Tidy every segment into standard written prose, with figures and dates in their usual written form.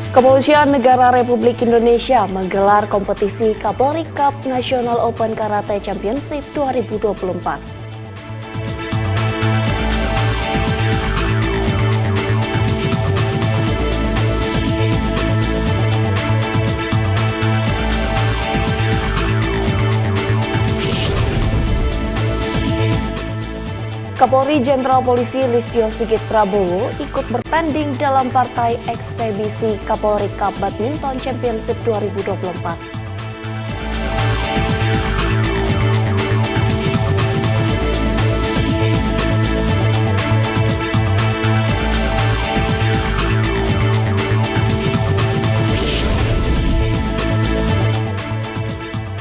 Kepolisian Negara Republik Indonesia menggelar kompetisi Kapolri Cup National Open Karate Championship 2024. Kapolri Jenderal Polisi Listio Sigit Prabowo ikut bertanding dalam partai eksebisi Kapolri Cup Badminton Championship 2024.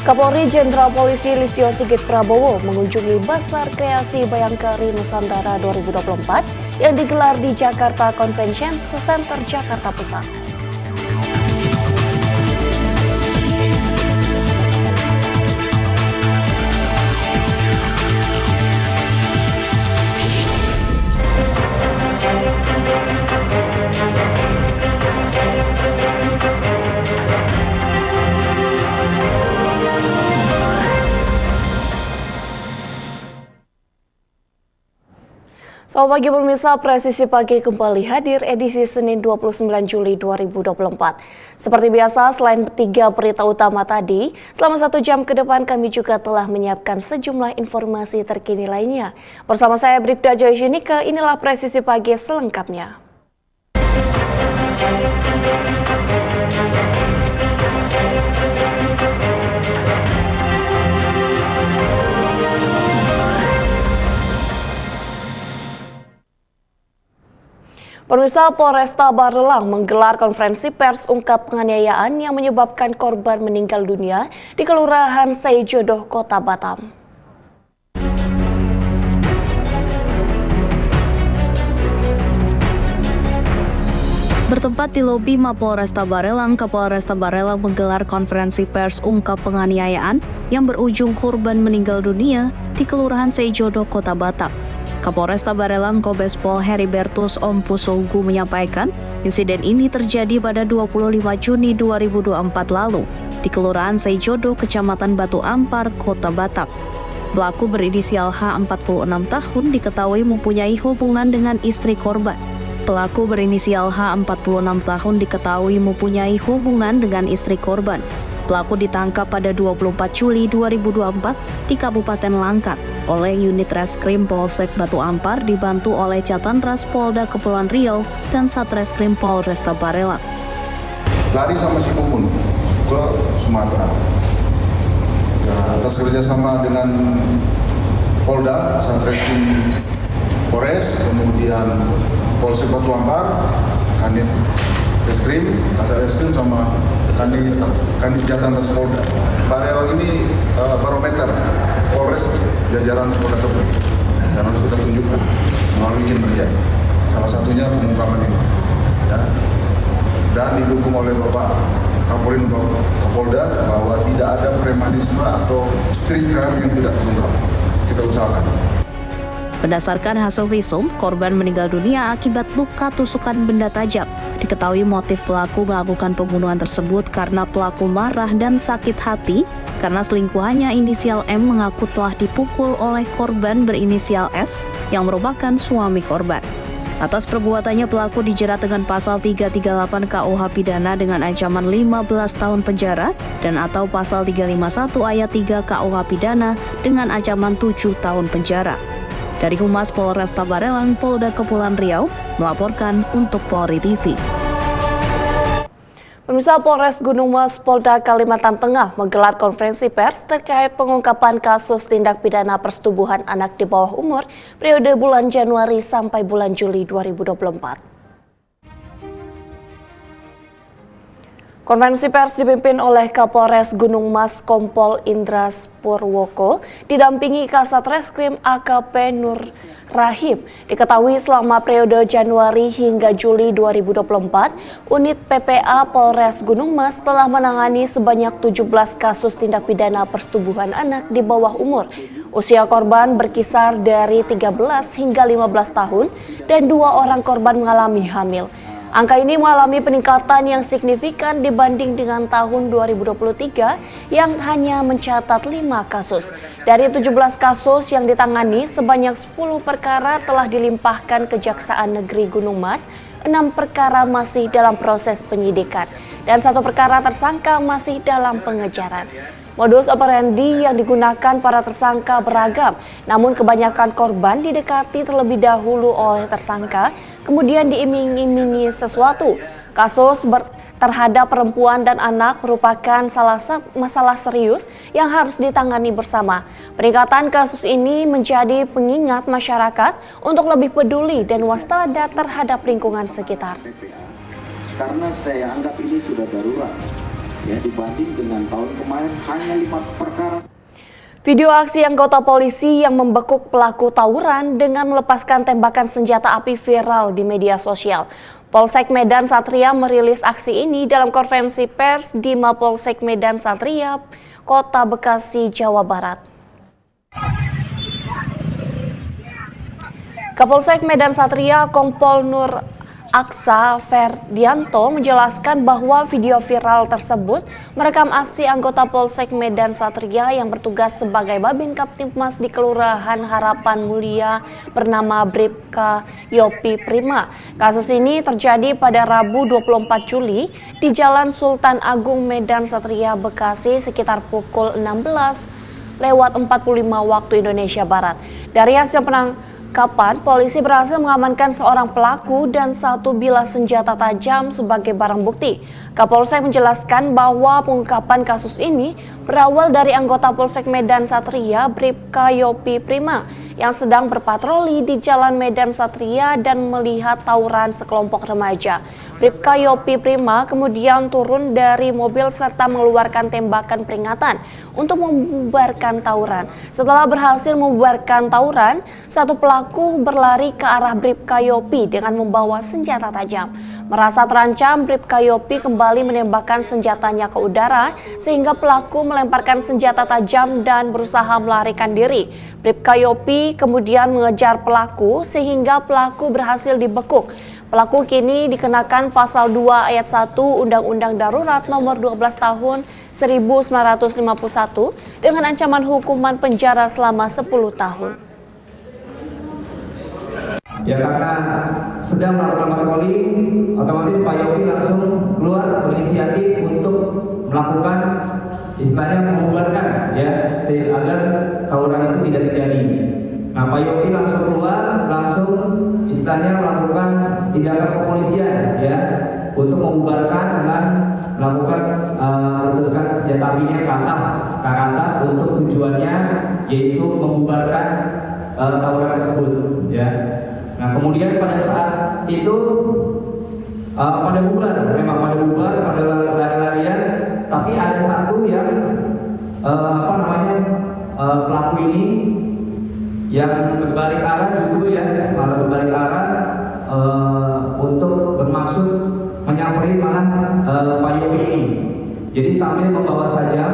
Kapolri Jenderal Polisi Listio Sigit Prabowo mengunjungi Basar Kreasi Bayangkari Nusantara 2024 yang digelar di Jakarta Convention Center Jakarta Pusat. Selamat pagi pemirsa, Presisi Pagi kembali hadir edisi Senin 29 Juli 2024. Seperti biasa, selain 3 berita utama tadi, selama 1 jam ke depan kami juga telah menyiapkan sejumlah informasi terkini lainnya. Bersama saya Bribda Joysinika, inilah Presisi Pagi selengkapnya. Pemirsa, Polresta Barelang menggelar konferensi pers ungkap penganiayaan yang menyebabkan korban meninggal dunia di Kelurahan Seijodoh, Kota Batam. Bertempat di lobi Mapolresta Barelang, Kapolresta Barelang menggelar konferensi pers ungkap penganiayaan yang berujung korban meninggal dunia di Kelurahan Seijodoh, Kota Batam. Kapolresta Barelang Kombes Pol Heribertus Ompusunggu menyampaikan insiden ini terjadi pada 25 Juni 2024 lalu di Kelurahan Seijodoh, Kecamatan Batu Ampar, Kota Batam. Pelaku berinisial H 46 tahun diketahui mempunyai hubungan dengan istri korban. Pelaku berinisial H 46 tahun diketahui mempunyai hubungan dengan istri korban. Pelaku ditangkap pada 24 Juli 2024 di Kabupaten Langkat oleh unit Reskrim Polsek Batu Ampar dibantu oleh Catanras Polda Kepulauan Riau dan Satreskrim Polresta Barelang. Lari sama si Mumun ke Sumatera. Atas kerjasama dengan Polda, Satreskrim Polres, kemudian Polsek Batu Ampar, Kanit Reskrim, Kasar Reskrim sama Kanit Catanras Polda. Barelang ini barometer Polres jajaran Polda Kepri dan harus kita tunjukkan melalui kinerja. Salah satunya pengungkapan ini, ya. Dan didukung oleh Bapak Kapolri Kapolda bahwa tidak ada premanisme atau street crime yang tidak terungkap. Kita usahakan. Berdasarkan hasil visum, korban meninggal dunia akibat luka tusukan benda tajam. Diketahui motif pelaku melakukan pembunuhan tersebut karena pelaku marah dan sakit hati karena selingkuhannya inisial M mengaku telah dipukul oleh korban berinisial S yang merupakan suami korban. Atas perbuatannya pelaku dijerat dengan pasal 338 KUH Pidana dengan ancaman 15 tahun penjara dan atau pasal 351 ayat 3 KUH Pidana dengan ancaman 7 tahun penjara. Dari Humas Polresta Barelang, Polda Kepulauan Riau, melaporkan untuk Polri TV. Pemirsa, Polres Gunung Mas Polda Kalimantan Tengah menggelar konferensi pers terkait pengungkapan kasus tindak pidana persetubuhan anak di bawah umur periode bulan Januari sampai bulan Juli 2024. Konferensi pers dipimpin oleh Kapolres Gunung Mas Kompol Indra Purwoko didampingi Kasat Reskrim AKP Nur Rahim. Diketahui selama periode Januari hingga Juli 2024, unit PPA Polres Gunung Mas telah menangani sebanyak 17 kasus tindak pidana persetubuhan anak di bawah umur. Usia korban berkisar dari 13 hingga 15 tahun dan 2 orang korban mengalami hamil. Angka ini mengalami peningkatan yang signifikan dibanding dengan tahun 2023 yang hanya mencatat 5 kasus. Dari 17 kasus yang ditangani, sebanyak 10 perkara telah dilimpahkan Kejaksaan Negeri Gunung Mas, 6 perkara masih dalam proses penyidikan, dan 1 perkara tersangka masih dalam pengejaran. Modus operandi yang digunakan para tersangka beragam, namun kebanyakan korban didekati terlebih dahulu oleh tersangka, kemudian diiming-imingi sesuatu. Kasus terhadap perempuan dan anak merupakan masalah serius yang harus ditangani bersama. Peningkatan kasus ini menjadi pengingat masyarakat untuk lebih peduli dan waspada terhadap lingkungan sekitar. Karena saya anggap ini sudah darurat, ya, dibanding dengan tahun kemarin hanya 5 perkara. Video aksi anggota polisi yang membekuk pelaku tawuran dengan melepaskan tembakan senjata api viral di media sosial. Polsek Medan Satria merilis aksi ini dalam konferensi pers di Mapolsek Medan Satria, Kota Bekasi, Jawa Barat. Kapolsek Medan Satria Kompol Nur Aksa Ferdianto menjelaskan bahwa video viral tersebut merekam aksi anggota Polsek Medan Satria yang bertugas sebagai Babin Kaptipmas di Kelurahan Harapan Mulia bernama Bribka Yopi Prima. Kasus ini terjadi pada Rabu 24 Juli di Jalan Sultan Agung Medan Satria, Bekasi sekitar pukul 16:45 waktu Indonesia Barat. Dari hasil penangkapan, polisi berhasil mengamankan seorang pelaku dan 1 bilah senjata tajam sebagai barang bukti. Kapolsek menjelaskan bahwa pengungkapan kasus ini berawal dari anggota Polsek Medan Satria Bribka Yopi Prima yang sedang berpatroli di Jalan Medan Satria dan melihat tawuran sekelompok remaja. Bribka Yopi Prima kemudian turun dari mobil serta mengeluarkan tembakan peringatan untuk membubarkan tawuran. Setelah berhasil membubarkan tawuran, 1 pelaku berlari ke arah Bribka Yopi dengan membawa senjata tajam. Merasa terancam, Bribka Yopi kembali menembakkan senjatanya ke udara sehingga pelaku melemparkan senjata tajam dan berusaha melarikan diri. Bribka Yopi kemudian mengejar pelaku sehingga pelaku berhasil dibekuk. Pelaku kini dikenakan pasal 2 ayat 1 Undang-Undang Darurat nomor 12 tahun 1951 dengan ancaman hukuman penjara selama 10 tahun. Ya, karena sedang melakukan patroli, otomatis Pak Yopi langsung keluar berinisiatif untuk melakukan istilahnya membubarkan, ya, agar tawuran itu tidak terjadi. Nah, Pak Yopi langsung keluar, langsung istilahnya melakukan tindakan kepolisian, ya, untuk membubarkan dengan melakukan meletuskan senjata apinya ke atas untuk tujuannya yaitu membubarkan tawuran tersebut, ya. Nah, kemudian pada saat itu pada bubar pada lari-larian, tapi ada satu yang pelaku ini yang berbalik arah justru, ya, malah berbalik arah untuk bermaksud menyampaikan malah Pak Yopi ini. Jadi sambil membawa saja,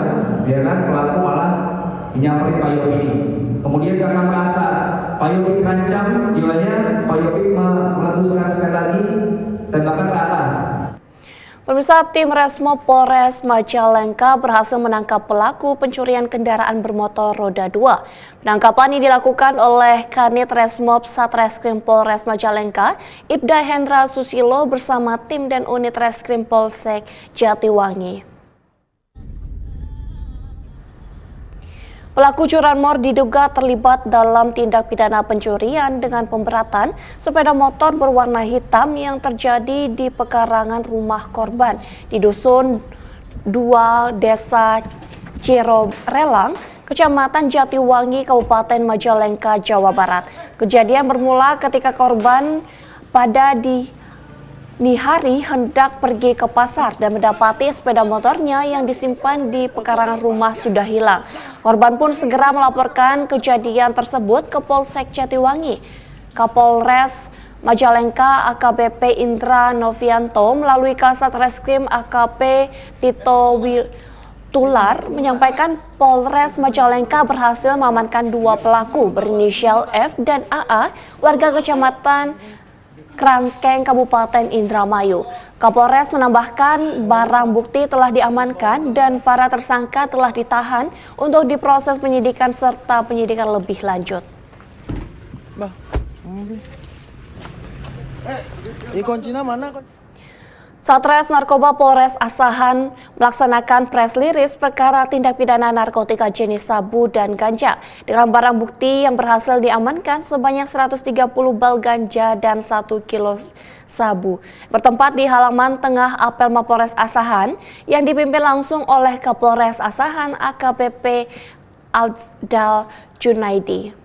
ya kan, pelaku malah menyampaikan Pak Yopi ini. Kemudian karena merasa Pak Yopi terancam jiwanya, Pak Yopi meletuskan sekali lagi tembakan ke atas. Pemirsa, tim Resmob Polres Majalengka berhasil menangkap pelaku pencurian kendaraan bermotor roda 2. Penangkapan ini dilakukan oleh Kanit Resmob Satreskrim Polres Majalengka, Ibda Hendra Susilo bersama tim dan unit Reskrim Polsek Jatiwangi. Pelaku curanmor diduga terlibat dalam tindak pidana pencurian dengan pemberatan sepeda motor berwarna hitam yang terjadi di pekarangan rumah korban di Dusun 2 Desa Cirorelang, Kecamatan Jatiwangi, Kabupaten Majalengka, Jawa Barat. Kejadian bermula ketika korban pada di hari hendak pergi ke pasar dan mendapati sepeda motornya yang disimpan di pekarangan rumah sudah hilang. Korban pun segera melaporkan kejadian tersebut ke Polsek Jatiwangi. Kapolres Majalengka AKBP Indra Novianto melalui Kasat Reskrim AKP Tito Tular menyampaikan Polres Majalengka berhasil mengamankan 2 pelaku berinisial F dan AA warga Kecamatan Krangkeng, Kabupaten Indramayu. Kapolres menambahkan barang bukti telah diamankan dan para tersangka telah ditahan untuk diproses penyidikan serta penyidikan lebih lanjut. Kuncinya mana? Satres Narkoba Polres Asahan melaksanakan press release perkara tindak pidana narkotika jenis sabu dan ganja dengan barang bukti yang berhasil diamankan sebanyak 130 bal ganja dan 1 kilo sabu. Bertempat di halaman tengah apel Mapolres Asahan yang dipimpin langsung oleh Kapolres Asahan AKBP Afdal Junaidi.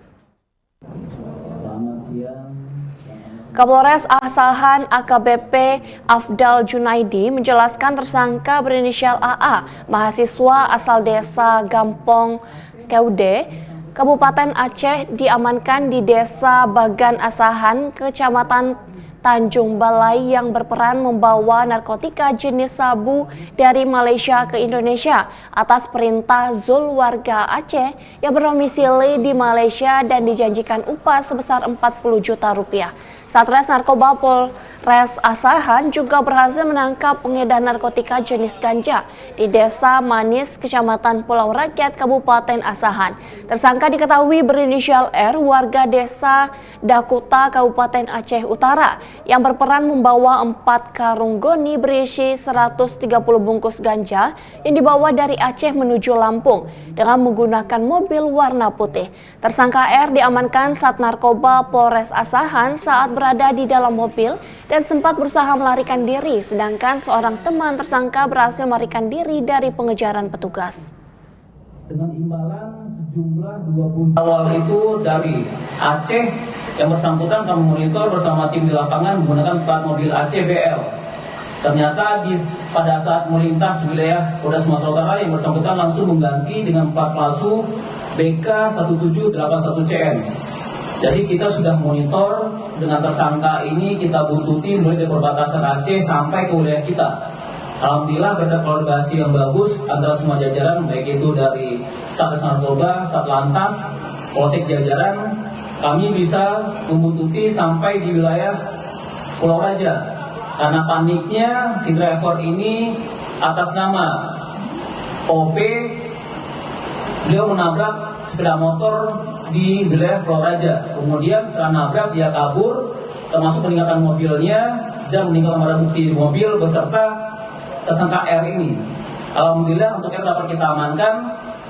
Kapolres Asahan AKBP Afdal Junaidi menjelaskan tersangka berinisial AA, mahasiswa asal desa Gampong Keude, Kabupaten Aceh diamankan di desa Bagan Asahan, Kecamatan Tanjung Balai yang berperan membawa narkotika jenis sabu dari Malaysia ke Indonesia atas perintah Zul warga Aceh yang berdomisili di Malaysia dan dijanjikan upah sebesar 40 juta rupiah. Satres Narkoba Polres Asahan juga berhasil menangkap pengedar narkotika jenis ganja di Desa Manis, Kecamatan Pulau Rakyat, Kabupaten Asahan. Tersangka diketahui berinisial R, warga Desa Dakuta, Kabupaten Aceh Utara, yang berperan membawa 4 karung goni berisi 130 bungkus ganja yang dibawa dari Aceh menuju Lampung dengan menggunakan mobil warna putih. Tersangka R diamankan saat Narkoba Polres Asahan saat berada di dalam mobil dan sempat berusaha melarikan diri, sedangkan seorang teman tersangka berhasil melarikan diri dari pengejaran petugas. Dengan imbalan sejumlah 20 awal itu dari Aceh, yang bersangkutan kami monitor bersama tim di lapangan menggunakan plat mobil Aceh BL. Ternyata pada saat melintas wilayah Polda Sumatera Utara, yang bersangkutan langsung mengganti dengan plat palsu BK 1781CN. Jadi kita sudah monitor dengan tersangka ini, kita buntuti mulai dari perbatasan Aceh sampai ke wilayah kita. Alhamdulillah berkat koordinasi yang bagus antara semua jajaran, baik itu dari Satres Narkoba, Satlantas, Polsek jajaran, kami bisa membuntuti sampai di wilayah Pulau Raja. Karena paniknya si driver ini atas nama OP, beliau menabrak sepeda motor di wilayah Pulau Raja. Kemudian setelah nabrak dia kabur, termasuk meninggalkan mobilnya dan meninggalkan barang bukti di mobil beserta tersangka R ini. Alhamdulillah untuk R dapat kita amankan.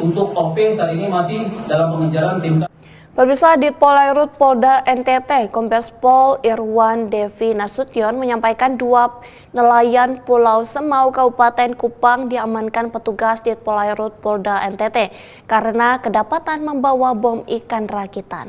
Untuk OP saat ini masih dalam pengejaran tim. Pemirsa, Ditpolairut Polda NTT Kombes Pol Irwan Devi Nasution menyampaikan 2 nelayan Pulau Semau Kabupaten Kupang diamankan petugas Ditpolairut Polda NTT karena kedapatan membawa bom ikan rakitan.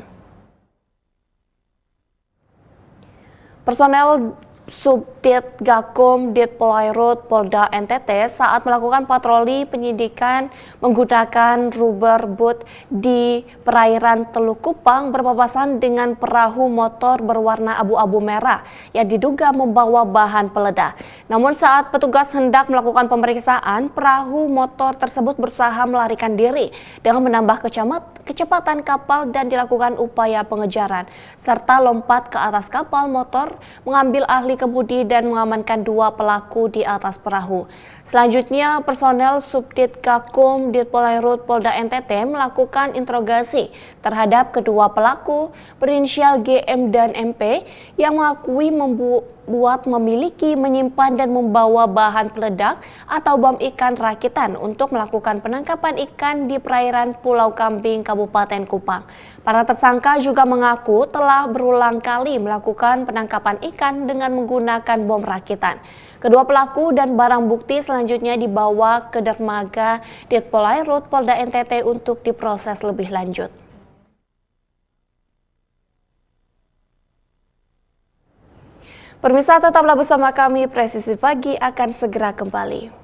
Personel Subdit Gakum Ditpolairut Polda NTT saat melakukan patroli penyidikan menggunakan rubber boat di perairan Teluk Kupang berpapasan dengan perahu motor berwarna abu-abu merah yang diduga membawa bahan peledak. Namun saat petugas hendak melakukan pemeriksaan, perahu motor tersebut berusaha melarikan diri dengan menambah kecepatan kapal dan dilakukan upaya pengejaran serta lompat ke atas kapal motor, mengambil ahli kemudi dan mengamankan 2 pelaku di atas perahu. Selanjutnya, personel Subdit Gakum Ditpolairut Polda NTT melakukan interogasi terhadap kedua pelaku berinisial GM dan MP yang mengakui memiliki, menyimpan dan membawa bahan peledak atau bom ikan rakitan untuk melakukan penangkapan ikan di perairan Pulau Kambing, Kabupaten Kupang. Para tersangka juga mengaku telah berulang kali melakukan penangkapan ikan dengan menggunakan bom rakitan. Kedua pelaku dan barang bukti selanjutnya dibawa ke dermaga Ditpolairut Polda NTT untuk diproses lebih lanjut. Pemirsa, tetaplah bersama kami, Presisi Pagi akan segera kembali.